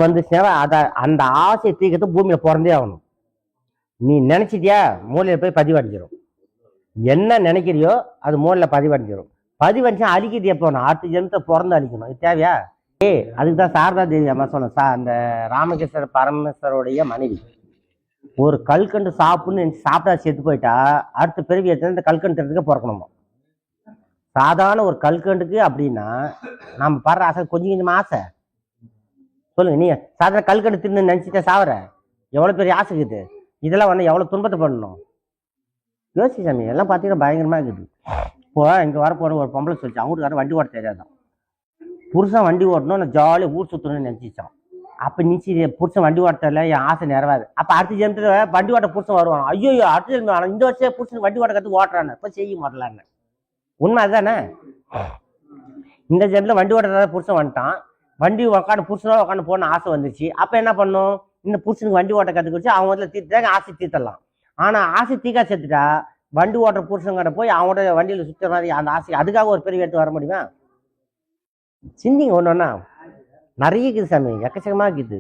வந்துச்சுன்னா அந்த ஆசையை தீர்க்கறது பூமியில பிறந்தே ஆகணும். நீ நினைச்சிட்டியா மூலையில போய் பதிவடைஞ்சிடும். என்ன நினைக்கிறியோ அது மூலையில பதிவடைஞ்சிடும். பதிவடைச்சா அழிக்கிறது எப்போ? அடுத்த ஜென்மத்தை பிறந்து அழிக்கணும். இது தேவையா? அதுக்குதான் சாரதா தேவி அம்மா சொன்ன அந்த ராமகிருஷ்ணர் பரமேஸ்வரோடைய மனைவி ஒரு கல்கண்டு சாப்பிட்னு சாப்பிட்டா செத்து போயிட்டா அடுத்த பிறவி எடுத்து இந்த கல்கண்டு திறத்துக்கு பிறக்கணுமா. சாதாரண ஒரு கல்கண்டுக்கு அப்படின்னா நம்ம படுற ஆசை கொஞ்சம் கொஞ்சமா ஆசை. சொல்லுங்க, நீ சாதாரண கல்கண்டு தின்னு நினைச்சிட்டா சாவற எவ்வளவு பெரிய ஆசை இருக்குது. இதெல்லாம் வந்து எவ்வளவு துன்பத்தை பண்ணணும் யோசி சாமி. எல்லாம் பார்த்தீங்கன்னா பயங்கரமா இருக்குது. இப்போ இங்க வர போன ஒரு பொம்பளை சொல்லிச்சு அவங்களுக்கு வண்டி ஓட்ட தெரியாதான். புருஷன் வண்டி ஓட்டணும் நான் ஜாலியாக ஊர் சுற்றணும்னு நினச்சிச்சான். அப்போ நிச்சயம் புருஷன் வண்டி ஓட்டல என் ஆசை நிறைவாது. அப்போ அடுத்த ஜென்மத்துல வண்டி ஓட்ட புருஷன் வருவான். ஐயோ அடுத்த ஜென்மம் இந்த வருஷம் புருஷன் வண்டி ஓட்ட கற்று ஓட்டுறான்னு இப்போ செய்ய மாட்டலான்னு. உண்மை அதுதானே? இந்த ஜென்மத்தில் வண்டி ஓட்டுறத புருஷன் வந்துட்டான். வண்டி உட்காந்து புருஷனோட உட்காந்து போன ஆசை வந்துச்சு. அப்போ என்ன பண்ணும்? இந்த புருஷனுக்கு வண்டி ஓட்ட கற்றுக்கிச்சு அவங்க வந்து தீர்த்தாங்க ஆசை தீர்த்தலாம். ஆனால் ஆசை தீக்கா செத்துட்டா வண்டி ஓட்டுற புருஷங்கிட்ட போய் அவங்களோட வண்டியில் சுற்றுற மாதிரி அந்த ஆசை அதுக்காக ஒரு பெரிய எடுத்து வர முடியுமா? சிந்திங்க ஒன்று ஒன்றா. நிறைய இருக்குது சாமி, எக்கச்சக்கமாக இருக்குது.